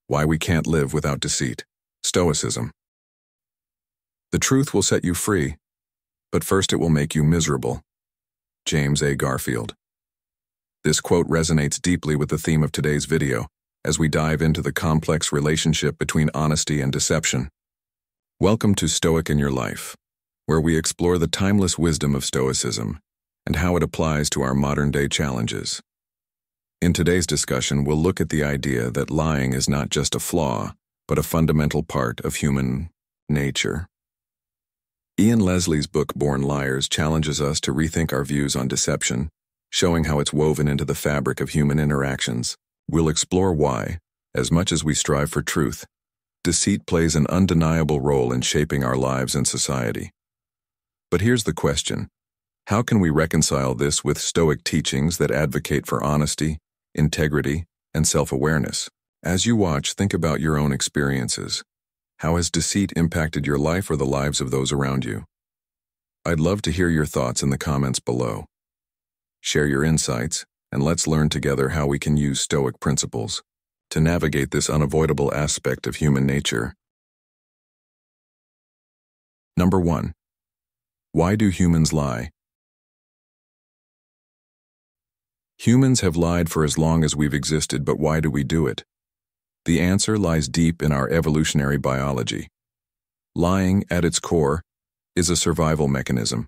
Why we can't live without deceit. Stoicism. The truth will set you free, but first it will make you miserable. James A. Garfield. This quote resonates deeply with the theme of today's video, as we dive into the complex relationship between honesty and deception. Welcome to Stoic in Your Life, where we explore the timeless wisdom of Stoicism and how it applies to our modern-day challenges. In today's discussion, we'll look at the idea that lying is not just a flaw, but a fundamental part of human nature. Ian Leslie's book, Born Liars, challenges us to rethink our views on deception, showing how it's woven into the fabric of human interactions. We'll explore why, as much as we strive for truth, deceit plays an undeniable role in shaping our lives and society. But here's the question: how can we reconcile this with Stoic teachings that advocate for honesty, integrity, and self-awareness? As you watch, think about your own experiences. How has deceit impacted your life or the lives of those around you? I'd love to hear your thoughts in the comments below. Share your insights, and let's learn together how we can use Stoic principles to navigate this unavoidable aspect of human nature. Number 1. Why do humans lie? Humans have lied for as long as we've existed, but why do we do it? The answer lies deep in our evolutionary biology. Lying, at its core, is a survival mechanism.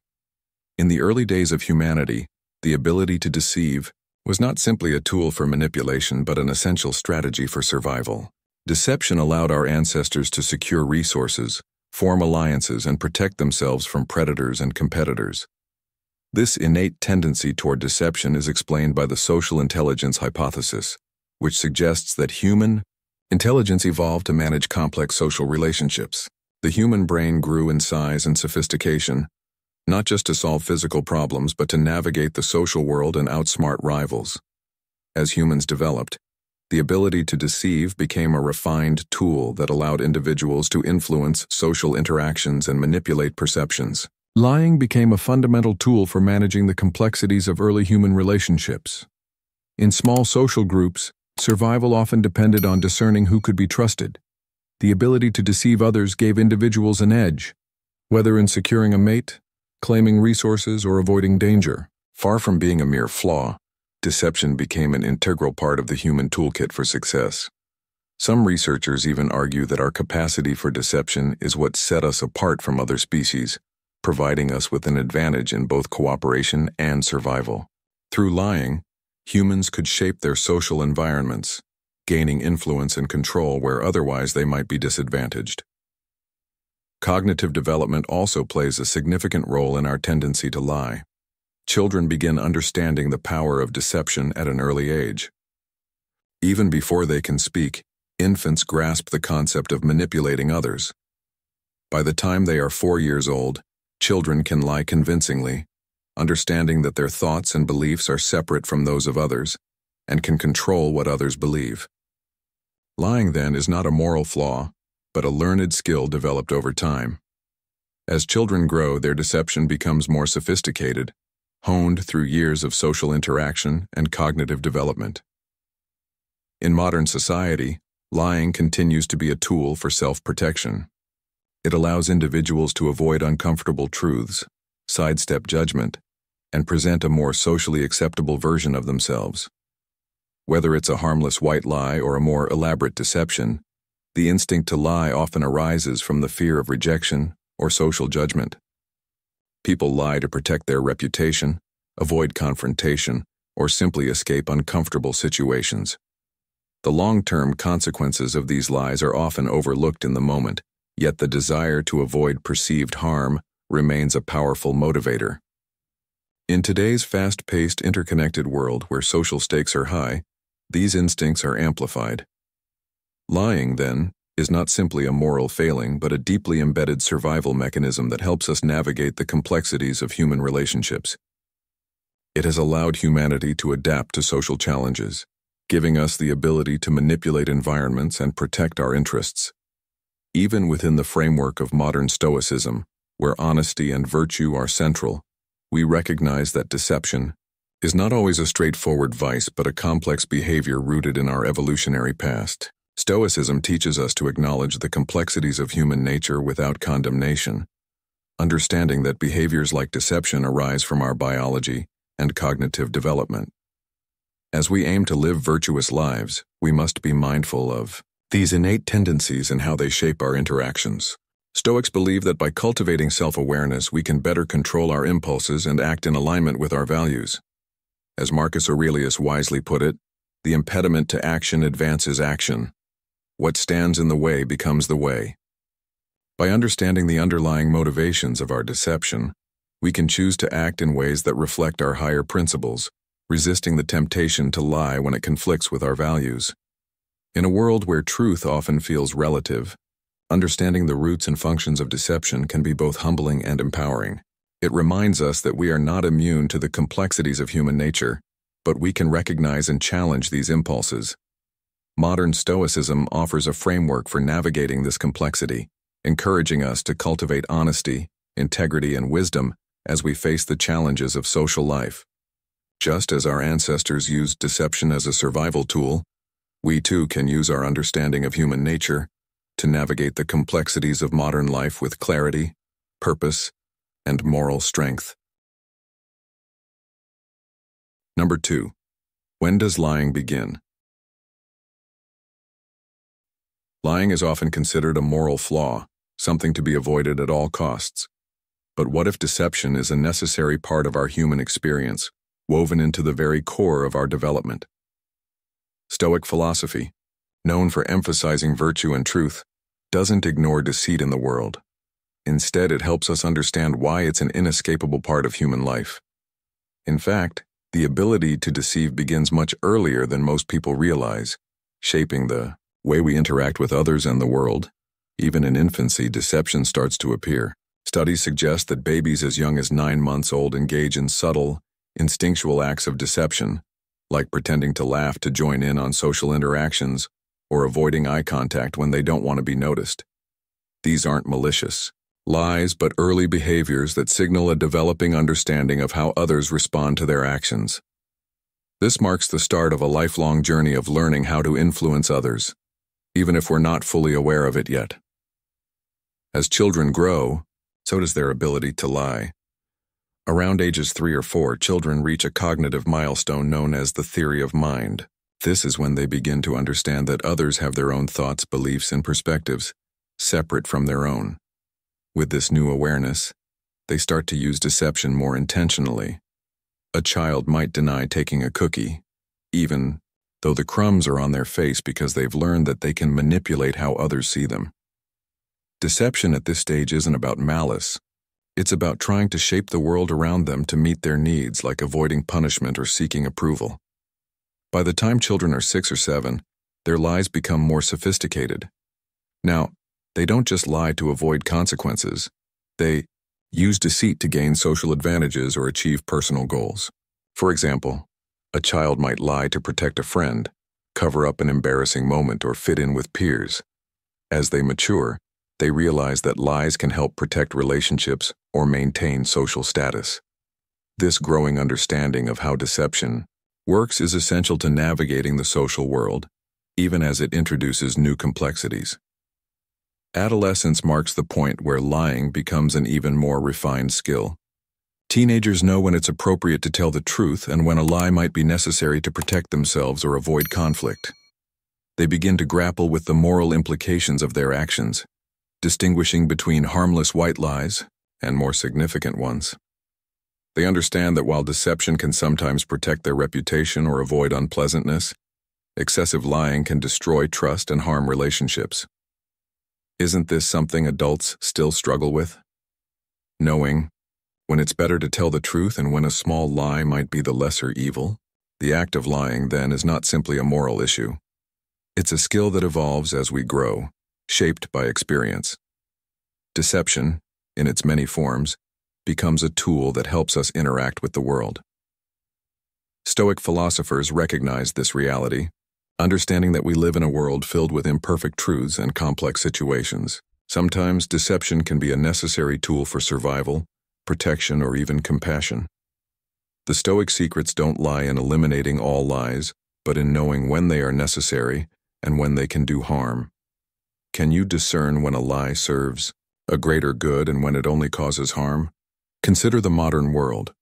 In the early days of humanity, the ability to deceive was not simply a tool for manipulation, but an essential strategy for survival. Deception allowed our ancestors to secure resources, form alliances, and protect themselves from predators and competitors. This innate tendency toward deception is explained by the social intelligence hypothesis, which suggests that human intelligence evolved to manage complex social relationships. The human brain grew in size and sophistication, not just to solve physical problems, but to navigate the social world and outsmart rivals. As humans developed, the ability to deceive became a refined tool that allowed individuals to influence social interactions and manipulate perceptions. Lying became a fundamental tool for managing the complexities of early human relationships. In small social groups, survival often depended on discerning who could be trusted. The ability to deceive others gave individuals an edge, whether in securing a mate, claiming resources, or avoiding danger. Far from being a mere flaw, deception became an integral part of the human toolkit for success. Some researchers even argue that our capacity for deception is what set us apart from other species, providing us with an advantage in both cooperation and survival. Through lying, humans could shape their social environments, gaining influence and control where otherwise they might be disadvantaged. Cognitive development also plays a significant role in our tendency to lie. Children begin understanding the power of deception at an early age. Even before they can speak, infants grasp the concept of manipulating others. By the time they are 4 years old, children can lie convincingly, understanding that their thoughts and beliefs are separate from those of others and can control what others believe. Lying, then, is not a moral flaw, but a learned skill developed over time. As children grow, their deception becomes more sophisticated, honed through years of social interaction and cognitive development. In modern society, lying continues to be a tool for self-protection. It allows individuals to avoid uncomfortable truths, sidestep judgment, and present a more socially acceptable version of themselves. Whether it's a harmless white lie or a more elaborate deception, the instinct to lie often arises from the fear of rejection or social judgment. People lie to protect their reputation, avoid confrontation, or simply escape uncomfortable situations. The long-term consequences of these lies are often overlooked in the moment, yet the desire to avoid perceived harm remains a powerful motivator. In today's fast-paced, interconnected world where social stakes are high, these instincts are amplified. Lying, then, is not simply a moral failing, but a deeply embedded survival mechanism that helps us navigate the complexities of human relationships. It has allowed humanity to adapt to social challenges, giving us the ability to manipulate environments and protect our interests. Even within the framework of modern Stoicism, where honesty and virtue are central, we recognize that deception is not always a straightforward vice, but a complex behavior rooted in our evolutionary past. Stoicism teaches us to acknowledge the complexities of human nature without condemnation, understanding that behaviors like deception arise from our biology and cognitive development. As we aim to live virtuous lives, we must be mindful of these innate tendencies and how they shape our interactions. Stoics believe that by cultivating self-awareness, we can better control our impulses and act in alignment with our values. As Marcus Aurelius wisely put it, the impediment to action advances action. What stands in the way becomes the way. By understanding the underlying motivations of our deception, we can choose to act in ways that reflect our higher principles, resisting the temptation to lie when it conflicts with our values. In a world where truth often feels relative, understanding the roots and functions of deception can be both humbling and empowering. It reminds us that we are not immune to the complexities of human nature, but we can recognize and challenge these impulses. Modern Stoicism offers a framework for navigating this complexity, encouraging us to cultivate honesty, integrity, and wisdom as we face the challenges of social life. Just as our ancestors used deception as a survival tool, we too can use our understanding of human nature to navigate the complexities of modern life with clarity, purpose, and moral strength. Number 2. When does lying begin? Lying is often considered a moral flaw, something to be avoided at all costs. But what if deception is a necessary part of our human experience, woven into the very core of our development? Stoic philosophy, known for emphasizing virtue and truth, doesn't ignore deceit in the world. Instead, it helps us understand why it's an inescapable part of human life. In fact, the ability to deceive begins much earlier than most people realize, shaping the way we interact with others and the world. Even in infancy, deception starts to appear. Studies suggest that babies as young as 9 months old engage in subtle, instinctual acts of deception, like pretending to laugh to join in on social interactions or avoiding eye contact when they don't want to be noticed. These aren't malicious lies, but early behaviors that signal a developing understanding of how others respond to their actions. This marks the start of a lifelong journey of learning how to influence others, even if we're not fully aware of it yet. As children grow, so does their ability to lie. Around ages 3 or 4, children reach a cognitive milestone known as the theory of mind. This is when they begin to understand that others have their own thoughts, beliefs, and perspectives, separate from their own. With this new awareness, they start to use deception more intentionally. A child might deny taking a cookie, even though the crumbs are on their face, because they've learned that they can manipulate how others see them. Deception at this stage isn't about malice. It's about trying to shape the world around them to meet their needs, like avoiding punishment or seeking approval. By the time children are 6 or 7, their lies become more sophisticated. Now, they don't just lie to avoid consequences. They use deceit to gain social advantages or achieve personal goals. For example, a child might lie to protect a friend, cover up an embarrassing moment, or fit in with peers. As they mature, they realize that lies can help protect relationships or maintain social status. This growing understanding of how deception works is essential to navigating the social world, even as it introduces new complexities. Adolescence marks the point where lying becomes an even more refined skill. Teenagers know when it's appropriate to tell the truth and when a lie might be necessary to protect themselves or avoid conflict. They begin to grapple with the moral implications of their actions, distinguishing between harmless white lies and more significant ones. They understand that while deception can sometimes protect their reputation or avoid unpleasantness, excessive lying can destroy trust and harm relationships. Isn't this something adults still struggle with? Knowing when it's better to tell the truth and when a small lie might be the lesser evil. The act of lying, then, is not simply a moral issue. It's a skill that evolves as we grow, shaped by experience. Deception, in its many forms, becomes a tool that helps us interact with the world. Stoic philosophers recognized this reality, understanding that we live in a world filled with imperfect truths and complex situations. Sometimes deception can be a necessary tool for survival, protection, or even compassion. The Stoic secrets don't lie in eliminating all lies, but in knowing when they are necessary and when they can do harm. Can you discern when a lie serves a greater good and when it only causes harm? Consider the modern world.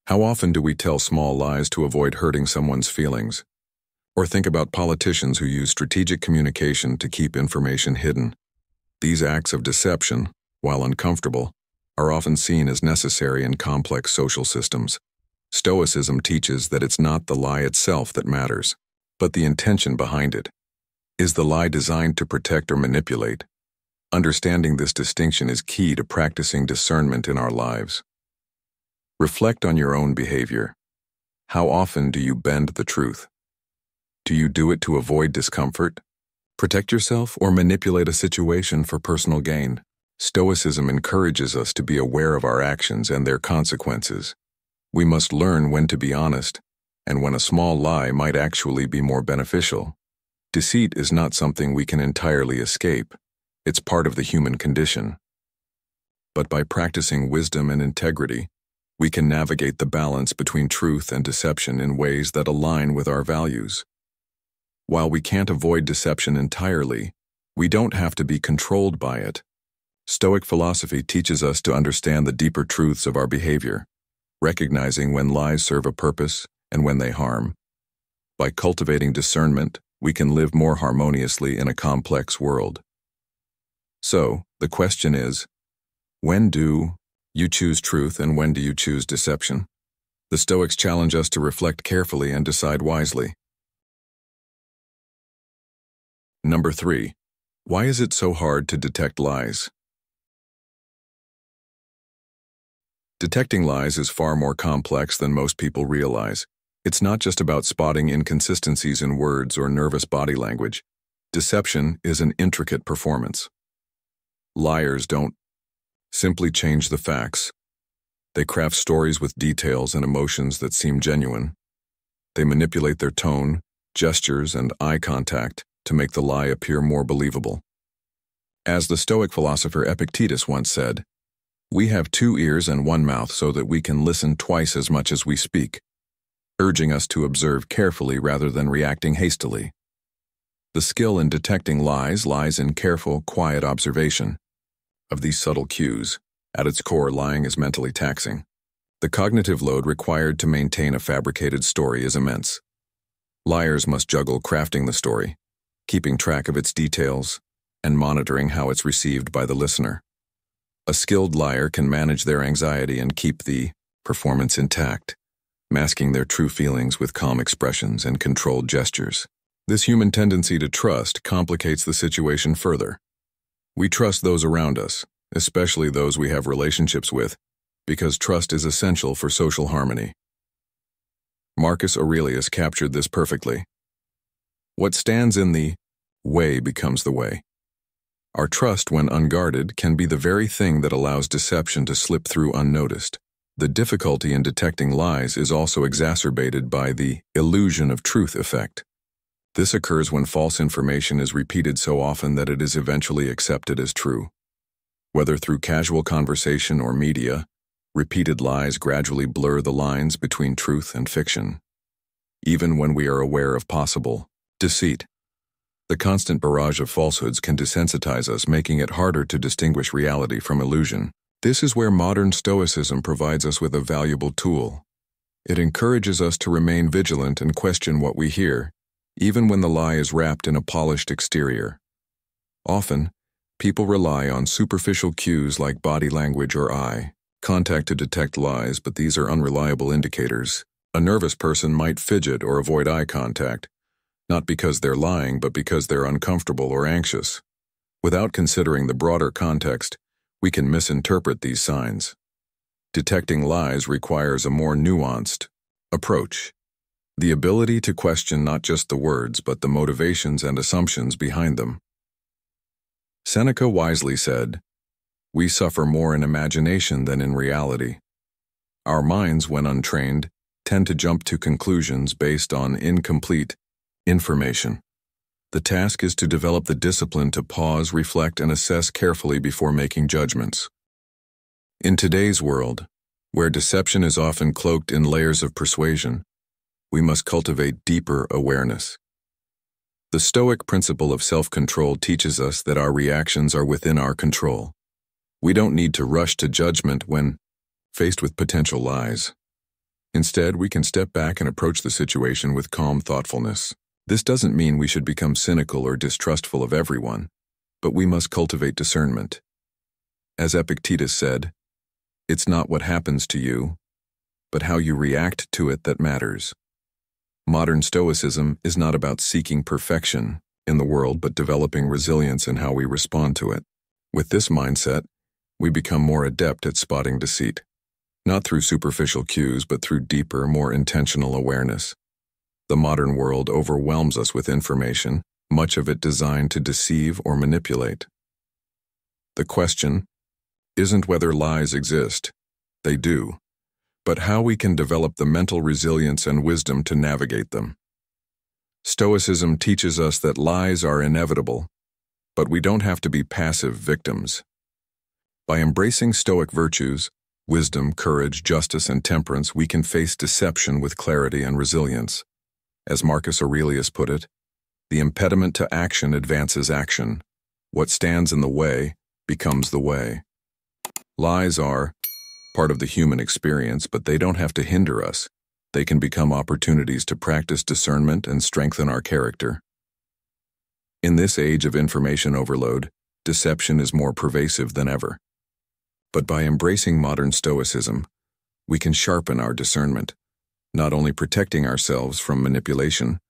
How often do we tell small lies to avoid hurting someone's feelings? Or think about politicians who use strategic communication to keep information hidden. These acts of deception, while uncomfortable, are often seen as necessary in complex social systems. Stoicism teaches that it's not the lie itself that matters, but the intention behind it. Is the lie designed to protect or manipulate? Understanding this distinction is key to practicing discernment in our lives. Reflect on your own behavior. How often do you bend the truth? Do you do it to avoid discomfort, protect yourself, or manipulate a situation for personal gain? Stoicism encourages us to be aware of our actions and their consequences. We must learn when to be honest, and when a small lie might actually be more beneficial. Deceit is not something we can entirely escape. It's part of the human condition. But by practicing wisdom and integrity, we can navigate the balance between truth and deception in ways that align with our values. While we can't avoid deception entirely, we don't have to be controlled by it. Stoic philosophy teaches us to understand the deeper truths of our behavior, recognizing when lies serve a purpose and when they harm. By cultivating discernment, we can live more harmoniously in a complex world. So, the question is, when do you choose truth and when do you choose deception? The Stoics challenge us to reflect carefully and decide wisely. Number 3. Why is it so hard to detect lies? Detecting lies is far more complex than most people realize. It's not just about spotting inconsistencies in words or nervous body language. Deception is an intricate performance. Liars don't simply change the facts. They craft stories with details and emotions that seem genuine. They manipulate their tone, gestures, and eye contact to make the lie appear more believable. As the Stoic philosopher Epictetus once said, "We have 2 ears and 1 mouth so that we can listen twice as much as we speak," urging us to observe carefully rather than reacting hastily. The skill in detecting lies lies in careful, quiet observation of these subtle cues. At its core, lying is mentally taxing. The cognitive load required to maintain a fabricated story is immense. Liars must juggle crafting the story, keeping track of its details, and monitoring how it's received by the listener. A skilled liar can manage their anxiety and keep the performance intact, masking their true feelings with calm expressions and controlled gestures. This human tendency to trust complicates the situation further. We trust those around us, especially those we have relationships with, because trust is essential for social harmony. Marcus Aurelius captured this perfectly. What stands in the way becomes the way. Our trust, when unguarded, can be the very thing that allows deception to slip through unnoticed. The difficulty in detecting lies is also exacerbated by the illusion of truth effect. This occurs when false information is repeated so often that it is eventually accepted as true. Whether through casual conversation or media, repeated lies gradually blur the lines between truth and fiction, even when we are aware of possible deceit. The constant barrage of falsehoods can desensitize us, making it harder to distinguish reality from illusion. This is where modern Stoicism provides us with a valuable tool. It encourages us to remain vigilant and question what we hear, even when the lie is wrapped in a polished exterior. Often, people rely on superficial cues like body language or eye contact to detect lies, but these are unreliable indicators. A nervous person might fidget or avoid eye contact, not because they're lying, but because they're uncomfortable or anxious. Without considering the broader context, we can misinterpret these signs. Detecting lies requires a more nuanced approach. The ability to question not just the words, but the motivations and assumptions behind them. Seneca wisely said, "We suffer more in imagination than in reality." Our minds, when untrained, tend to jump to conclusions based on incomplete information. The task is to develop the discipline to pause, reflect, and assess carefully before making judgments. In today's world, where deception is often cloaked in layers of persuasion, we must cultivate deeper awareness. The Stoic principle of self-control teaches us that our reactions are within our control. We don't need to rush to judgment when faced with potential lies. Instead, we can step back and approach the situation with calm thoughtfulness. This doesn't mean we should become cynical or distrustful of everyone, but we must cultivate discernment. As Epictetus said, "It's not what happens to you, but how you react to it that matters." Modern Stoicism is not about seeking perfection in the world, but developing resilience in how we respond to it. With this mindset, we become more adept at spotting deceit, not through superficial cues, but through deeper, more intentional awareness. The modern world overwhelms us with information, much of it designed to deceive or manipulate. The question isn't whether lies exist. They do. But how we can develop the mental resilience and wisdom to navigate them. Stoicism teaches us that lies are inevitable, but we don't have to be passive victims. By embracing Stoic virtues, wisdom, courage, justice, and temperance, we can face deception with clarity and resilience. As Marcus Aurelius put it, the impediment to action advances action. What stands in the way becomes the way. Lies are part of the human experience, but they don't have to hinder us. They can become opportunities to practice discernment and strengthen our character. In this age of information overload, deception is more pervasive than ever. But by embracing modern Stoicism, we can sharpen our discernment, not only protecting ourselves from manipulation,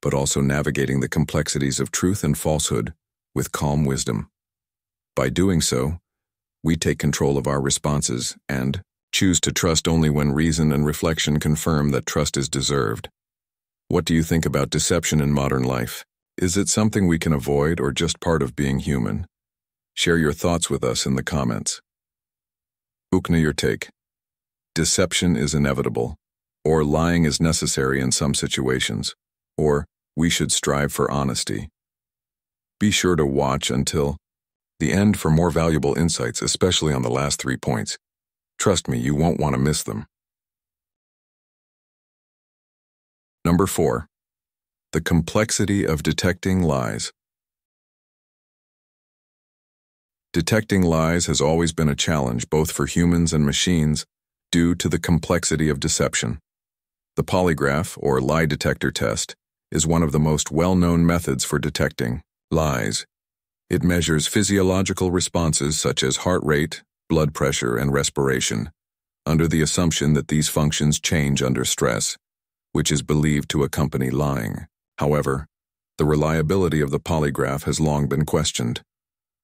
but also navigating the complexities of truth and falsehood with calm wisdom. By doing so, we take control of our responses and choose to trust only when reason and reflection confirm that trust is deserved. What do you think about deception in modern life? Is it something we can avoid or just part of being human? Share your thoughts with us in the comments. Ukna your take. Deception is inevitable, or lying is necessary in some situations, or we should strive for honesty. Be sure to watch until the end for more valuable insights, especially on the last 3 points. Trust me, you won't want to miss them. Number 4. The complexity of detecting lies. Detecting lies has always been a challenge both for humans and machines due to the complexity of deception. The polygraph, or lie detector test, is one of the most well-known methods for detecting lies. It measures physiological responses such as heart rate, blood pressure, and respiration, under the assumption that these functions change under stress, which is believed to accompany lying. However, the reliability of the polygraph has long been questioned.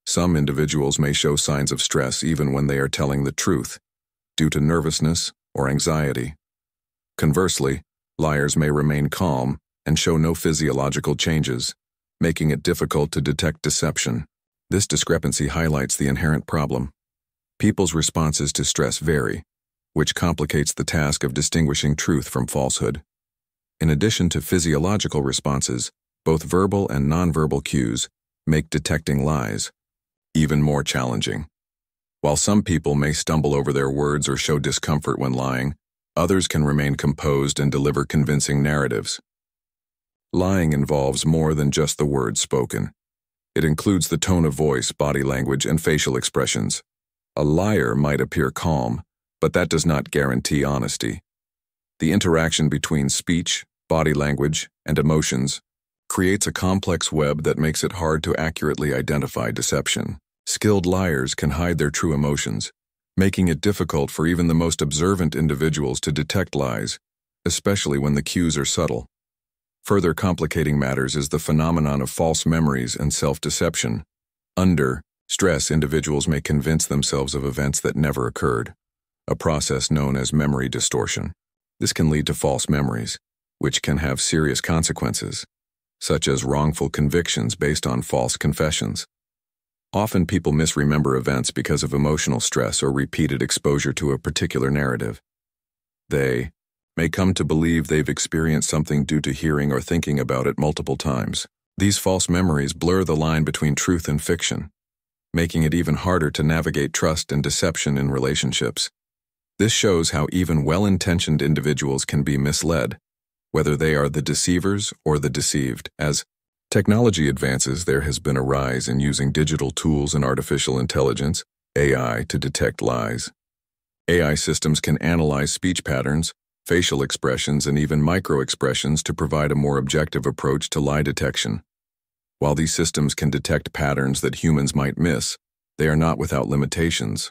Some individuals may show signs of stress even when they are telling the truth, due to nervousness or anxiety. Conversely, liars may remain calm and show no physiological changes, making it difficult to detect deception. This discrepancy highlights the inherent problem. People's responses to stress vary, which complicates the task of distinguishing truth from falsehood. In addition to physiological responses, both verbal and nonverbal cues make detecting lies even more challenging. While some people may stumble over their words or show discomfort when lying, others can remain composed and deliver convincing narratives. Lying involves more than just the words spoken. It includes the tone of voice, body language, and facial expressions. A liar might appear calm, but that does not guarantee honesty. The interaction between speech, body language, and emotions creates a complex web that makes it hard to accurately identify deception. Skilled liars can hide their true emotions, making it difficult for even the most observant individuals to detect lies, especially when the cues are subtle. Further complicating matters is the phenomenon of false memories and self-deception. Under stress, individuals may convince themselves of events that never occurred, a process known as memory distortion. This can lead to false memories, which can have serious consequences, such as wrongful convictions based on false confessions. Often people misremember events because of emotional stress or repeated exposure to a particular narrative. They may come to believe they've experienced something due to hearing or thinking about it multiple times. These false memories blur the line between truth and fiction, making it even harder to navigate trust and deception in relationships. This shows how even well-intentioned individuals can be misled, whether they are the deceivers or the deceived. As Technology advances. There has been a rise in using digital tools and artificial intelligence, AI, to detect lies. AI systems can analyze speech patterns, facial expressions, and even micro-expressions to provide a more objective approach to lie detection. While these systems can detect patterns that humans might miss, they are not without limitations.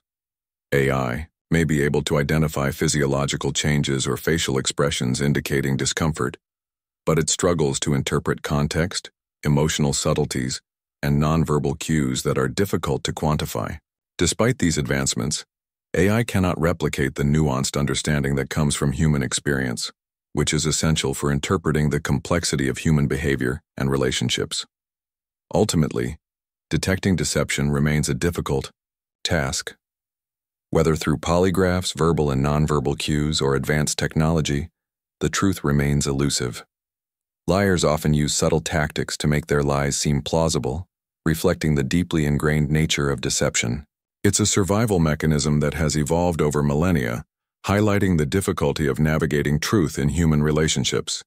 AI may be able to identify physiological changes or facial expressions indicating discomfort, but it struggles to interpret context, emotional subtleties, and nonverbal cues that are difficult to quantify. Despite these advancements, AI cannot replicate the nuanced understanding that comes from human experience, which is essential for interpreting the complexity of human behavior and relationships. Ultimately, detecting deception remains a difficult task. Whether through polygraphs, verbal and nonverbal cues, or advanced technology, the truth remains elusive. Liars often use subtle tactics to make their lies seem plausible, reflecting the deeply ingrained nature of deception. It's a survival mechanism that has evolved over millennia, highlighting the difficulty of navigating truth in human relationships.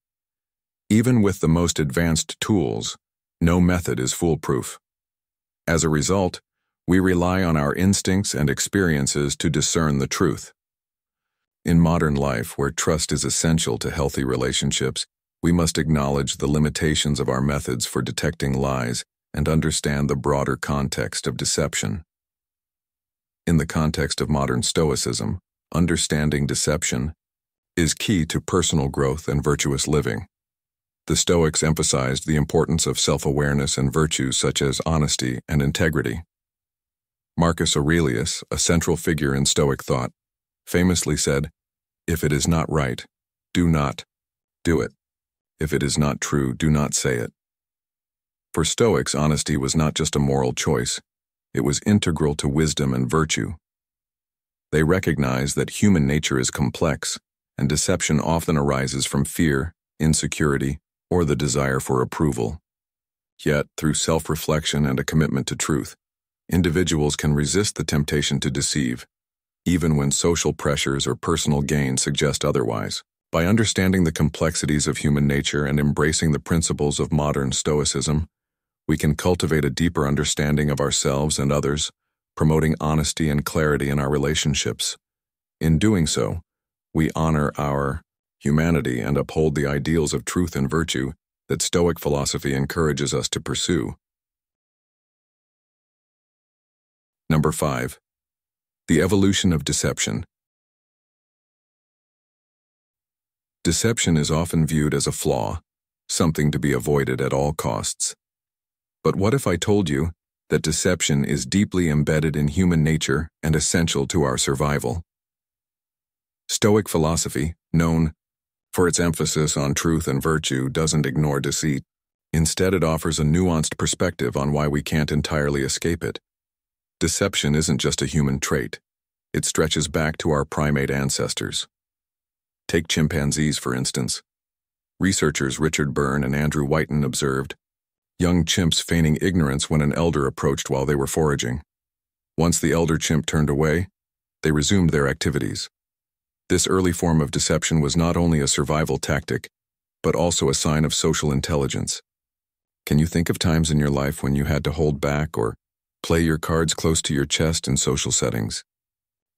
Even with the most advanced tools, no method is foolproof. As a result, we rely on our instincts and experiences to discern the truth. In modern life, where trust is essential to healthy relationships, we must acknowledge the limitations of our methods for detecting lies and understand the broader context of deception. In the context of modern Stoicism, understanding deception is key to personal growth and virtuous living. The Stoics emphasized the importance of self-awareness and virtues such as honesty and integrity. Marcus Aurelius, a central figure in Stoic thought, famously said, "If it is not right, do not do it. If it is not true, do not say it." For Stoics, honesty was not just a moral choice, it was integral to wisdom and virtue. They recognized that human nature is complex, and deception often arises from fear, insecurity, or the desire for approval. Yet, through self-reflection and a commitment to truth, individuals can resist the temptation to deceive, even when social pressures or personal gain suggest otherwise. By understanding the complexities of human nature and embracing the principles of modern Stoicism, we can cultivate a deeper understanding of ourselves and others, promoting honesty and clarity in our relationships. In doing so, we honor our humanity and uphold the ideals of truth and virtue that Stoic philosophy encourages us to pursue. Number 5. The evolution of deception. Deception is often viewed as a flaw, something to be avoided at all costs. But what if I told you that deception is deeply embedded in human nature and essential to our survival? Stoic philosophy, known for its emphasis on truth and virtue, doesn't ignore deceit. Instead, it offers a nuanced perspective on why we can't entirely escape it. Deception isn't just a human trait. It stretches back to our primate ancestors. Take chimpanzees, for instance. Researchers Richard Byrne and Andrew Whiten observed young chimps feigning ignorance when an elder approached while they were foraging. Once the elder chimp turned away, they resumed their activities. This early form of deception was not only a survival tactic, but also a sign of social intelligence. Can you think of times in your life when you had to hold back or play your cards close to your chest in social settings?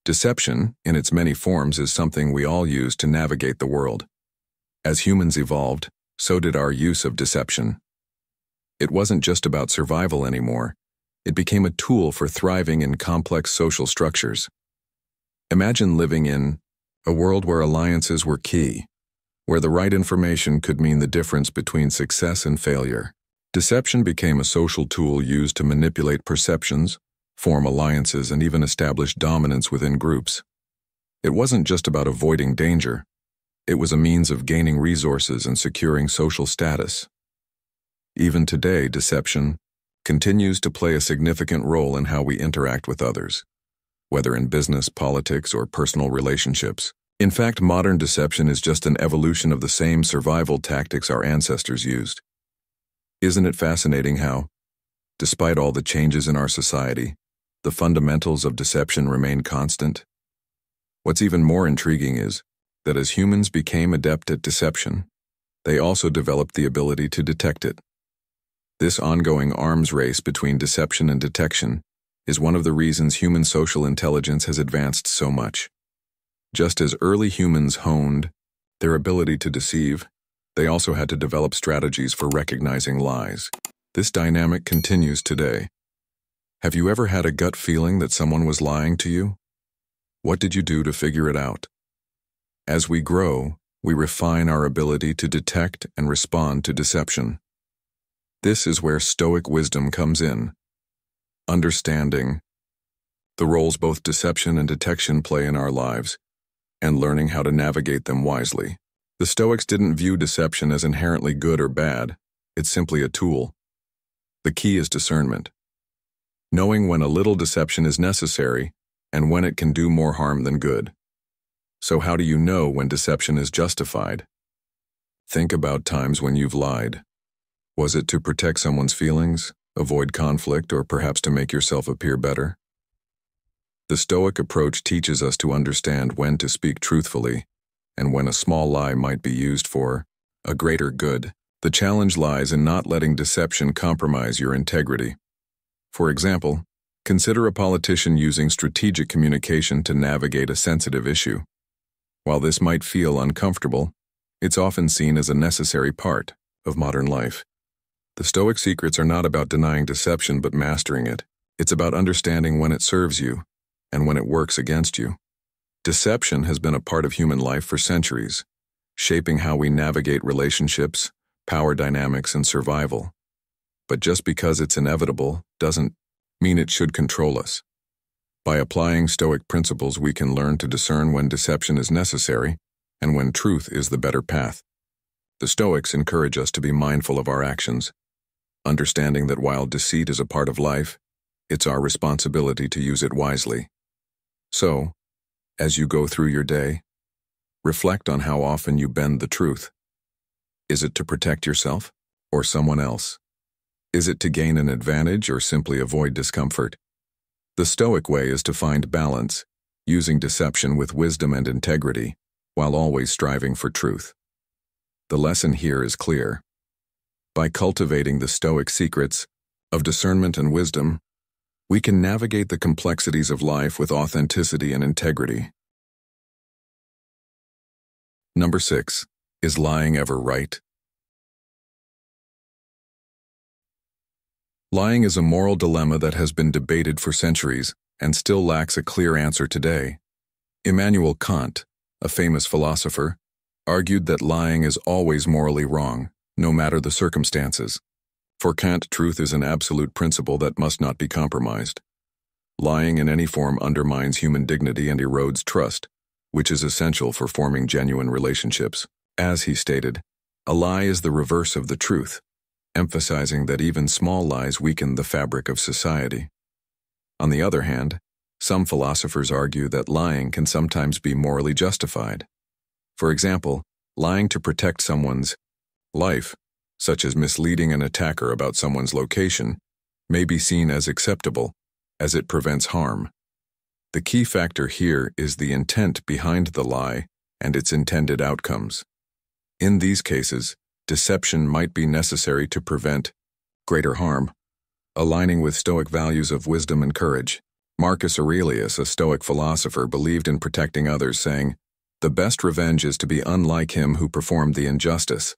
Deception, in its many forms, is something we all use to navigate the world. As humans evolved, so did our use of deception. It wasn't just about survival anymore. It became a tool for thriving in complex social structures. Imagine living in a world where alliances were key, where the right information could mean the difference between success and failure. Deception became a social tool used to manipulate perceptions, form alliances, and even establish dominance within groups. It wasn't just about avoiding danger. It was a means of gaining resources and securing social status. Even today, deception continues to play a significant role in how we interact with others, whether in business, politics, or personal relationships. In fact, modern deception is just an evolution of the same survival tactics our ancestors used. Isn't it fascinating how, despite all the changes in our society, the fundamentals of deception remain constant? What's even more intriguing is that as humans became adept at deception, they also developed the ability to detect it. This ongoing arms race between deception and detection is one of the reasons human social intelligence has advanced so much. Just as early humans honed their ability to deceive, they also had to develop strategies for recognizing lies. This dynamic continues today. Have you ever had a gut feeling that someone was lying to you? What did you do to figure it out? As we grow, we refine our ability to detect and respond to deception. This is where Stoic wisdom comes in. Understanding the roles both deception and detection play in our lives, and learning how to navigate them wisely. The Stoics didn't view deception as inherently good or bad. It's simply a tool. The key is discernment. Knowing when a little deception is necessary and when it can do more harm than good. So how do you know when deception is justified? Think about times when you've lied. Was it to protect someone's feelings, avoid conflict, or perhaps to make yourself appear better? The Stoic approach teaches us to understand when to speak truthfully and when a small lie might be used for a greater good. The challenge lies in not letting deception compromise your integrity. For example, consider a politician using strategic communication to navigate a sensitive issue. While this might feel uncomfortable, it's often seen as a necessary part of modern life. The Stoic secrets are not about denying deception but mastering it. It's about understanding when it serves you and when it works against you. Deception has been a part of human life for centuries, shaping how we navigate relationships, power dynamics, and survival. But just because it's inevitable doesn't mean it should control us. By applying Stoic principles, we can learn to discern when deception is necessary and when truth is the better path. The Stoics encourage us to be mindful of our actions, understanding that while deceit is a part of life, it's our responsibility to use it wisely. So, as you go through your day, reflect on how often you bend the truth. Is it to protect yourself or someone else? Is it to gain an advantage or simply avoid discomfort? The Stoic way is to find balance, using deception with wisdom and integrity, while always striving for truth. The lesson here is clear. By cultivating the Stoic secrets of discernment and wisdom, we can navigate the complexities of life with authenticity and integrity. Number 6. Is lying ever right? Lying is a moral dilemma that has been debated for centuries and still lacks a clear answer today. Immanuel Kant, a famous philosopher, argued that lying is always morally wrong, no matter the circumstances. For Kant, truth is an absolute principle that must not be compromised. Lying in any form undermines human dignity and erodes trust, which is essential for forming genuine relationships. As he stated, a lie is the reverse of the truth, emphasizing that even small lies weaken the fabric of society. On the other hand, some philosophers argue that lying can sometimes be morally justified. For example, lying to protect someone's life, such as misleading an attacker about someone's location, may be seen as acceptable, as it prevents harm. The key factor here is the intent behind the lie and its intended outcomes. In these cases, deception might be necessary to prevent greater harm, aligning with Stoic values of wisdom and courage. Marcus Aurelius, a Stoic philosopher, believed in protecting others, saying, "The best revenge is to be unlike him who performed the injustice."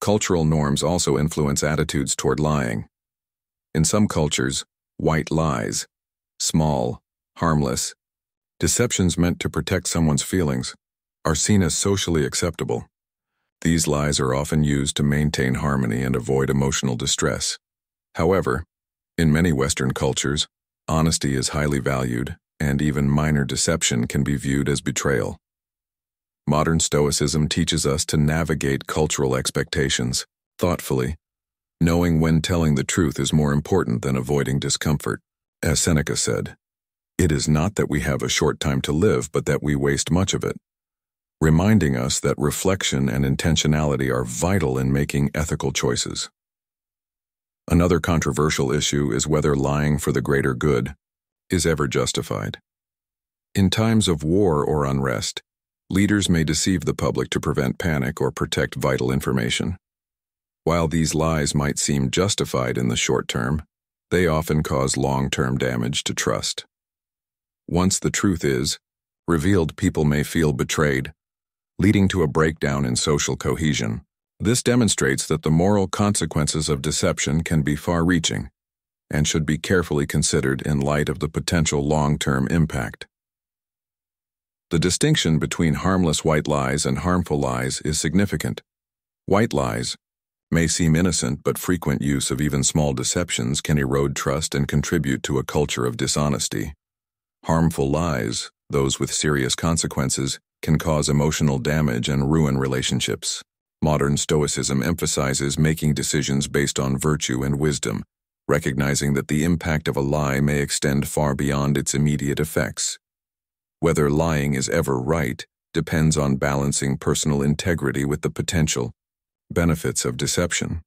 Cultural norms also influence attitudes toward lying. In some cultures, white lies, small, harmless deceptions meant to protect someone's feelings, are seen as socially acceptable. These lies are often used to maintain harmony and avoid emotional distress. However, in many Western cultures, honesty is highly valued, and even minor deception can be viewed as betrayal. Modern Stoicism teaches us to navigate cultural expectations thoughtfully, knowing when telling the truth is more important than avoiding discomfort. As Seneca said, "It is not that we have a short time to live, but that we waste much of it," reminding us that reflection and intentionality are vital in making ethical choices. Another controversial issue is whether lying for the greater good is ever justified. In times of war or unrest, leaders may deceive the public to prevent panic or protect vital information. While these lies might seem justified in the short term, they often cause long-term damage to trust. Once the truth is revealed, people may feel betrayed, leading to a breakdown in social cohesion. This demonstrates that the moral consequences of deception can be far-reaching and should be carefully considered in light of the potential long-term impact. The distinction between harmless white lies and harmful lies is significant. White lies may seem innocent, but frequent use of even small deceptions can erode trust and contribute to a culture of dishonesty. Harmful lies, those with serious consequences, can cause emotional damage and ruin relationships. Modern Stoicism emphasizes making decisions based on virtue and wisdom, recognizing that the impact of a lie may extend far beyond its immediate effects. Whether lying is ever right depends on balancing personal integrity with the potential benefits of deception.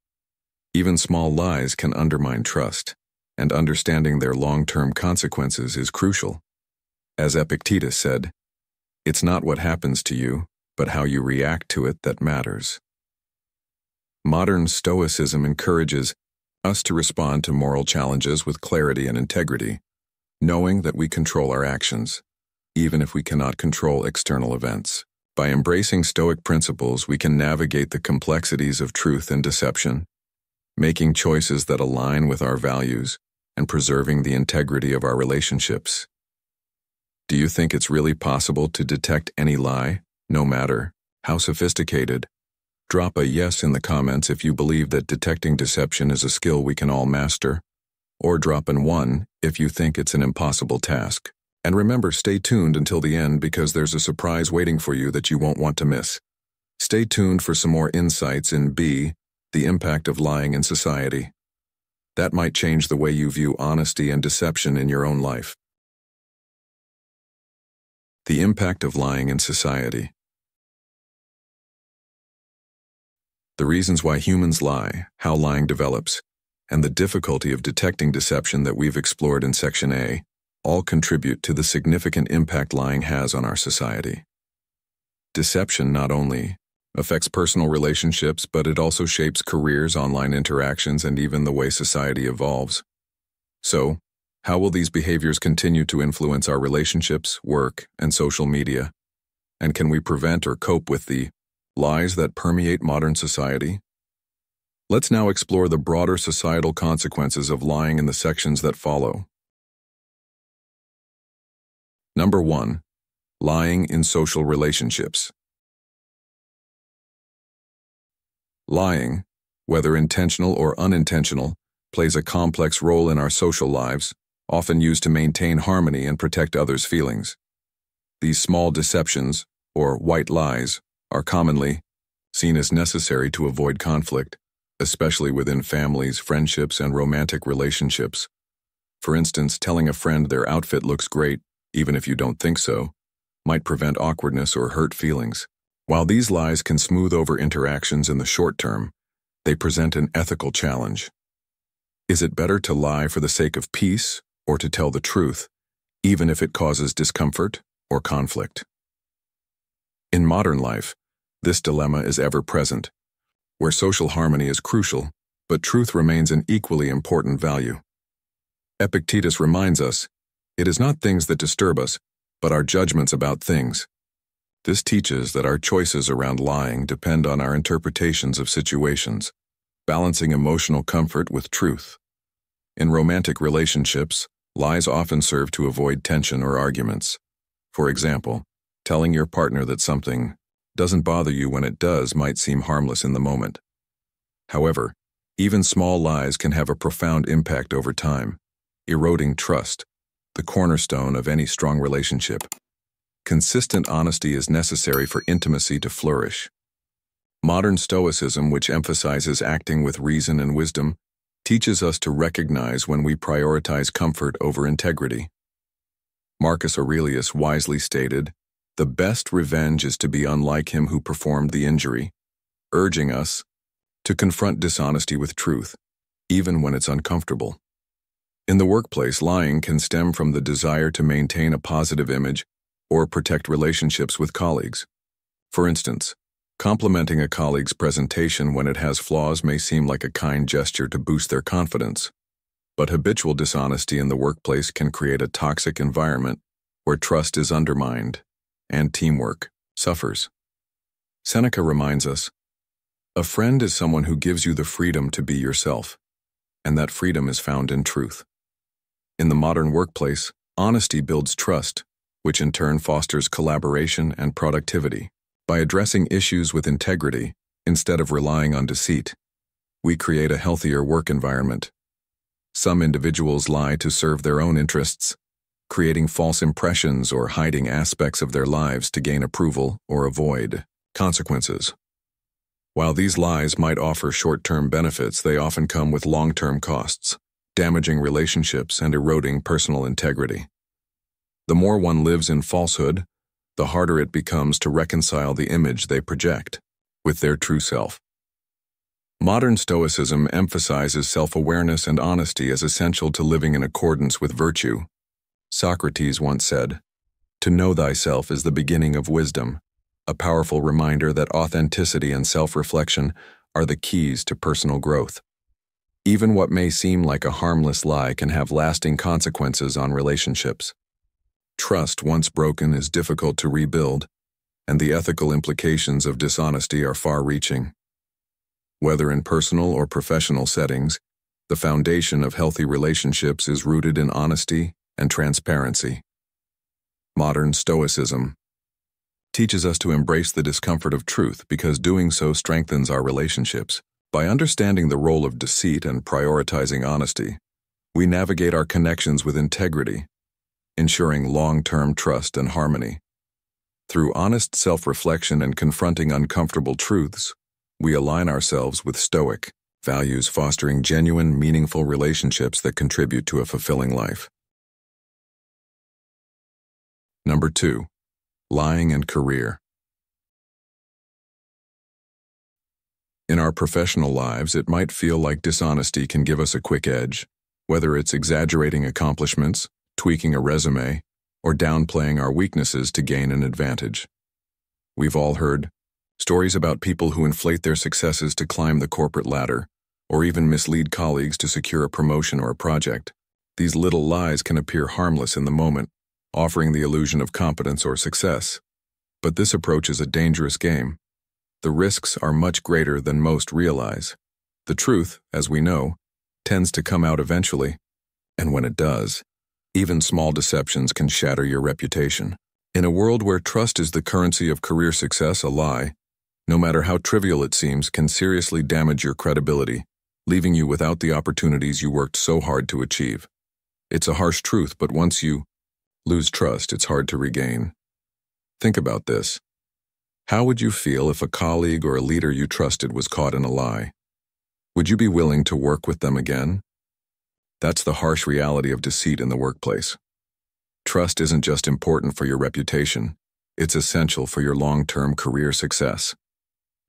Even small lies can undermine trust, and understanding their long-term consequences is crucial. As Epictetus said, "It's not what happens to you, but how you react to it that matters." Modern Stoicism encourages us to respond to moral challenges with clarity and integrity, knowing that we control our actions, even if we cannot control external events. By embracing Stoic principles, we can navigate the complexities of truth and deception, making choices that align with our values and preserving the integrity of our relationships. Do you think it's really possible to detect any lie, no matter how sophisticated? Drop a yes in the comments if you believe that detecting deception is a skill we can all master, or drop an 1 if you think it's an impossible task. And remember, stay tuned until the end because there's a surprise waiting for you that you won't want to miss. Stay tuned for some more insights in B, the impact of lying in society. That might change the way you view honesty and deception in your own life. The impact of lying in society. The reasons why humans lie, how lying develops, and the difficulty of detecting deception that we've explored in Section A all contribute to the significant impact lying has on our society. Deception not only affects personal relationships, but it also shapes careers, online interactions, and even the way society evolves. So, how will these behaviors continue to influence our relationships, work, and social media? And can we prevent or cope with the lies that permeate modern society? Let's now explore the broader societal consequences of lying in the sections that follow. Number 1. Lying in social relationships. Lying, whether intentional or unintentional, plays a complex role in our social lives, often used to maintain harmony and protect others' feelings. These small deceptions, or white lies, are commonly seen as necessary to avoid conflict, especially within families, friendships, and romantic relationships. For instance, telling a friend their outfit looks great, even if you don't think so, might prevent awkwardness or hurt feelings. While these lies can smooth over interactions in the short term, they present an ethical challenge. Is it better to lie for the sake of peace or to tell the truth, even if it causes discomfort or conflict? In modern life, this dilemma is ever present, where social harmony is crucial, but truth remains an equally important value. Epictetus reminds us, it is not things that disturb us, but our judgments about things. This teaches that our choices around lying depend on our interpretations of situations, balancing emotional comfort with truth. In romantic relationships, lies often serve to avoid tension or arguments. For example, telling your partner that something doesn't bother you when it does might seem harmless in the moment. However, even small lies can have a profound impact over time, eroding trust, the cornerstone of any strong relationship. Consistent honesty is necessary for intimacy to flourish. Modern Stoicism, which emphasizes acting with reason and wisdom, teaches us to recognize when we prioritize comfort over integrity. Marcus Aurelius wisely stated, "The best revenge is to be unlike him who performed the injury," urging us to confront dishonesty with truth, even when it's uncomfortable. In the workplace, lying can stem from the desire to maintain a positive image or protect relationships with colleagues. For instance, Complimenting a colleague's presentation when it has flaws may seem like a kind gesture to boost their confidence, but habitual dishonesty in the workplace can create a toxic environment where trust is undermined and teamwork suffers. Seneca reminds us, "A friend is someone who gives you the freedom to be yourself, and that freedom is found in truth." In the modern workplace, honesty builds trust, which in turn fosters collaboration and productivity. By addressing issues with integrity, instead of relying on deceit, we create a healthier work environment. Some individuals lie to serve their own interests, creating false impressions or hiding aspects of their lives to gain approval or avoid consequences. While these lies might offer short-term benefits, they often come with long-term costs, damaging relationships and eroding personal integrity. The more one lives in falsehood, the harder it becomes to reconcile the image they project with their true self. Modern Stoicism emphasizes self-awareness and honesty as essential to living in accordance with virtue. Socrates once said, "To know thyself is the beginning of wisdom," a powerful reminder that authenticity and self-reflection are the keys to personal growth. Even what may seem like a harmless lie can have lasting consequences on relationships. Trust, once broken, is difficult to rebuild, and the ethical implications of dishonesty are far-reaching. Whether in personal or professional settings, the foundation of healthy relationships is rooted in honesty and transparency. Modern Stoicism teaches us to embrace the discomfort of truth because doing so strengthens our relationships. By understanding the role of deceit and prioritizing honesty, we navigate our connections with integrity, ensuring long-term trust and harmony. Through honest self-reflection and confronting uncomfortable truths, we align ourselves with Stoic values, fostering genuine, meaningful relationships that contribute to a fulfilling life. Number 2. Lying and career. In our professional lives, it might feel like dishonesty can give us a quick edge, whether it's exaggerating accomplishments, tweaking a resume, or downplaying our weaknesses to gain an advantage. We've all heard stories about people who inflate their successes to climb the corporate ladder, or even mislead colleagues to secure a promotion or a project. These little lies can appear harmless in the moment, offering the illusion of competence or success. But this approach is a dangerous game. The risks are much greater than most realize. The truth, as we know, tends to come out eventually, and when it does, even small deceptions can shatter your reputation. In a world where trust is the currency of career success, a lie, no matter how trivial it seems, can seriously damage your credibility, leaving you without the opportunities you worked so hard to achieve. It's a harsh truth, but once you lose trust, it's hard to regain. Think about this. How would you feel if a colleague or a leader you trusted was caught in a lie? Would you be willing to work with them again? That's the harsh reality of deceit in the workplace. Trust isn't just important for your reputation, it's essential for your long-term career success.